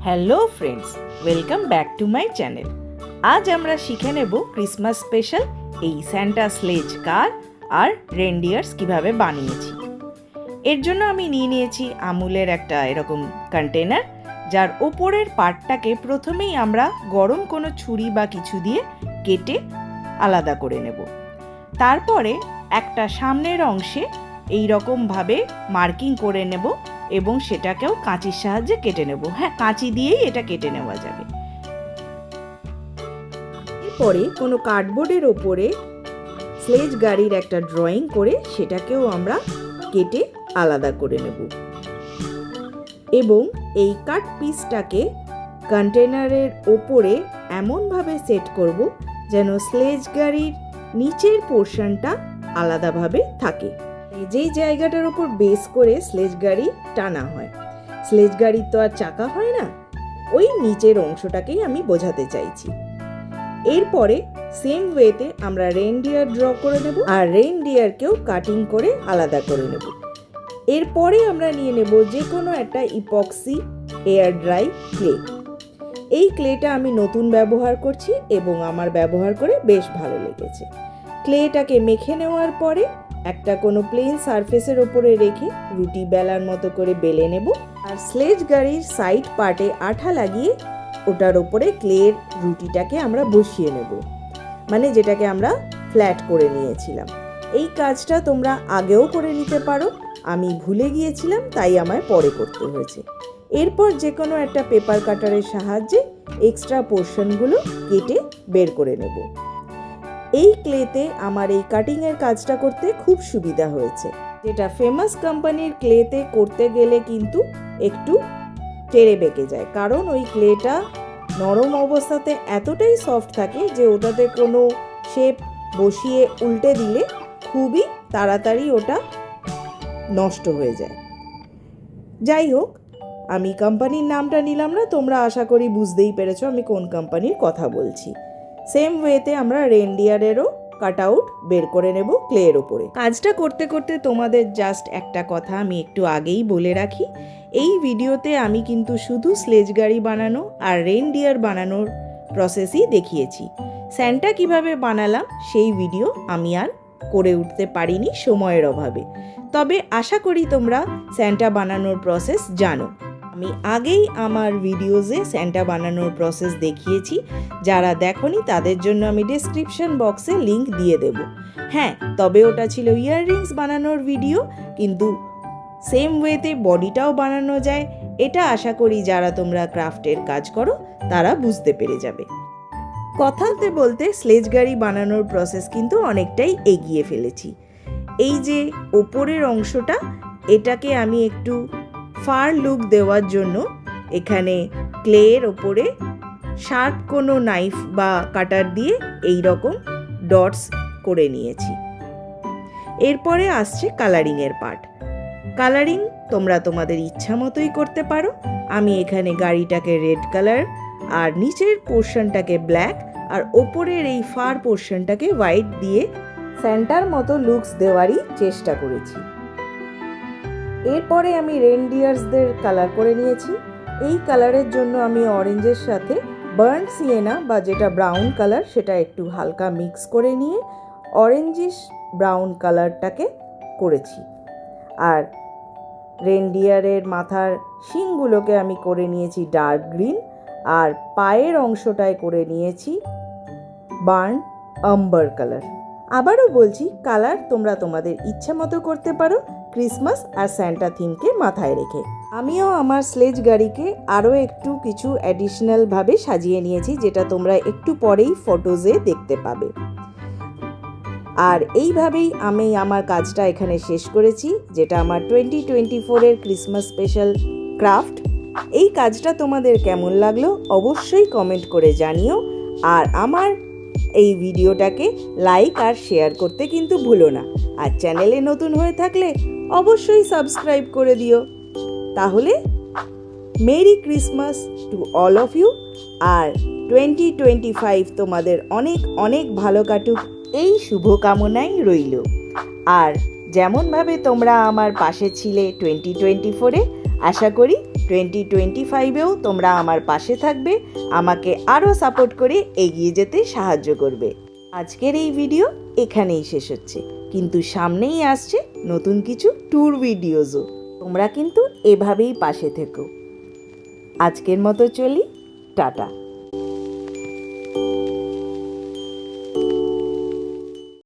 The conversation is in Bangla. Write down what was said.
Hello friends, welcome back to my channel. আজ আমরা শিখে নেব ক্রিসমাস স্পেশাল এই স্যান্টা স্লেজ কার আর রেনডিয়ার্স কিভাবে বানিয়েছি। এর জন্য আমি নিয়ে নিয়েছি আমুলের একটা এরকম কন্টেনার, যার ওপরের পার্টটাকে প্রথমেই আমরা গরম কোনো ছুরি বা কিছু দিয়ে কেটে আলাদা করে নেব। তারপরে একটা সামনের অংশে এই রকমভাবে মার্কিং করে নেব এবং সেটাকেও কাঁচির সাহায্যে কেটে নেব। হ্যাঁ, কাঁচি দিয়েই এটা কেটে নেওয়া যাবে। এরপরে কোনো কার্ডবোর্ডের ওপরে স্লেজ গাড়ির একটা ড্রয়িং করে সেটাকেও আমরা কেটে আলাদা করে নেব এবং এই কাট পিসটাকে কন্টেনারের ওপরে এমনভাবে সেট করব যেন স্লেজ গাড়ির নিচের পোর্শনটা আলাদাভাবে থাকে। যেই জায়গাটার ওপর বেস করে স্লেজ গাড়ি টানা হয়, স্লেজ গাড়ির তো আর চাকা হয় না, ওই নিচের অংশটাকেই আমি বোঝাতে চাইছি। এরপরে সেম ওয়েতে আমরা রেনডিয়ার ড্র করে নেব আর রেনডিয়ারকেও কাটিং করে আলাদা করে নেব। এরপরে আমরা নিয়ে নেব যে কোনো একটা ইপক্সি এয়ার ড্রাই ক্লে। এই ক্লেটা আমি নতুন ব্যবহার করছি এবং আমার ব্যবহার করে বেশ ভালো লেগেছে। ক্লেটাকে মেখে নেওয়ার পরে একটা কোনো প্লেন সারফেসের ওপরে রেখে রুটি বেলার মতো করে বেলে নেব আর স্লেজ গাড়ির সাইড পার্টে আঠা লাগিয়ে ওটার ওপরে ক্লের রুটিটাকে আমরা বসিয়ে নেব, মানে যেটাকে আমরা ফ্ল্যাট করে নিয়েছিলাম। এই কাজটা তোমরা আগেও করে নিতে পারো, আমি ভুলে গিয়েছিলাম তাই আমায় পরে করতে হয়েছে। এরপর যে কোনো একটা পেপার কাটারের সাহায্যে এক্সট্রা পোর্শনগুলো কেটে বের করে নেব। এই ক্লেতে আমার এই কাটিংয়ের কাজটা করতে খুব সুবিধা হয়েছে। যেটা ফেমাস কোম্পানির ক্লেতে করতে গেলে কিন্তু একটু টেড়ে বেঁকে যায়, কারণ ওই ক্লেটা নরম অবস্থাতে এতটাই সফট থাকে যে ওটাতে কোনো শেপ বসিয়ে উল্টে দিলে খুবই তাড়াতাড়ি ওটা নষ্ট হয়ে যায়। যাই হোক, আমি কোম্পানির নামটা নিলাম না, তোমরা আশা করি বুঝতেই পেরেছো আমি কোন কোম্পানির কথা বলছি। সেম ওয়েতে আমরা রেনডিয়ারেরও কাট আউট বের করে নেব ক্লের ওপরে। কাজটা করতে করতে তোমাদের জাস্ট একটা কথা আমি একটু আগেই বলে রাখি, এই ভিডিওতে আমি কিন্তু শুধু স্লেজ গাড়ি বানানো আর রেনডিয়ার বানানোর প্রসেসই দেখিয়েছি। স্যান্টা কিভাবে বানালাম সেই ভিডিও আমি আর করে উঠতে পারিনি সময়ের অভাবে, তবে আশা করি তোমরা স্যান্টা বানানোর প্রসেস জানো। আমি আগেই আমার ভিডিওজে স্যান্টা বানানোর প্রসেস দেখিয়েছি, যারা দেখোনি তাদের জন্য আমি ডেসক্রিপশন বক্সে লিংক দিয়ে দেব। হ্যাঁ, তবে ওটা ছিল ইয়াররিংস বানানোর ভিডিও, কিন্তু সেম ওয়েতে বডিটাও বানানো যায়, এটা আশা করি যারা তোমরা ক্রাফটের কাজ করো তারা বুঝতে পেরে যাবে। কথাতে বলতে স্লেজ গাড়ি বানানোর প্রসেস কিন্তু অনেকটাই এগিয়ে ফেলেছি। এই যে ওপরের অংশটা, এটাকে আমি একটু ফার লুক দেওয়ার জন্য এখানে ক্লের ওপরে শার্প কোনো নাইফ বা কাটার দিয়ে এই রকম ডটস করে নিয়েছি। এরপরে আসছে কালারিংয়ের পার্ট। কালারিং তোমরা তোমাদের ইচ্ছা মতোই করতে পারো। আমি এখানে গাড়িটাকে রেড কালার আর নিচের পোর্শনটাকে ব্ল্যাক আর ওপরের এই ফার পোর্শনটাকে হোয়াইট দিয়ে স্যান্টার মতো লুকস দেওয়ারই চেষ্টা করেছি। এরপরে আমি রেনডিয়ার্সদের কালার করে নিয়েছি। এই কালারের জন্য আমি অরেঞ্জের সাথে বার্ন সিয়েনা বা যেটা ব্রাউন কালার সেটা একটু হালকা মিক্স করে নিয়ে অরেঞ্জিশ ব্রাউন কালারটাকে করেছি। আর রেনডিয়ারের মাথার শিংগুলোকে আমি করে নিয়েছি ডার্ক গ্রিন আর পায়ের অংশটায় করে নিয়েছি বার্ন আম্বার কালার। আবারও বলছি, কালার তোমরা তোমাদের ইচ্ছা মতো করতে পারো ক্রিসমাস আর স্যান্টা থিমকে মাথায় রেখে। আমিও আমার স্লেজ গাড়িকে আরও একটু কিছু অ্যাডিশনালভাবে সাজিয়ে নিয়েছি, যেটা তোমরা একটু পরেই ফটোজে দেখতে পাবে। আর এইভাবেই আমি আমার কাজটা এখানে শেষ করেছি, যেটা আমার 2024-এর ক্রিসমাস স্পেশাল ক্রাফট। এই কাজটা তোমাদের কেমন লাগলো অবশ্যই কমেন্ট করে জানিও, আর আমার এই ভিডিওটাকে লাইক আর শেয়ার করতে কিন্তু ভুলো না। আর চ্যানেলে নতুন হয়ে থাকলে অবশ্যই সাবস্ক্রাইব করে দিও। তাহলে merry Christmas to all of you, আর 2025 তোমাদের অনেক অনেক ভালো কাটুক এই শুভকামনাই রইল। আর যেমনভাবে তোমরা আমার পাশে ছিলে 2024-এ, আশা করি 2025-এও তোমরা আমার পাশে থাকবে, আমাকে আরও সাপোর্ট করে এগিয়ে যেতে সাহায্য করবে। আজকের এই ভিডিও এখানেই শেষ হচ্ছে, কিন্তু সামনেই আসছে নতুন কিছু ট্যুর ভিডিওজও। তোমরা কিন্তু এভাবেই পাশে থেকো। আজকের মতো চলি, টাটা।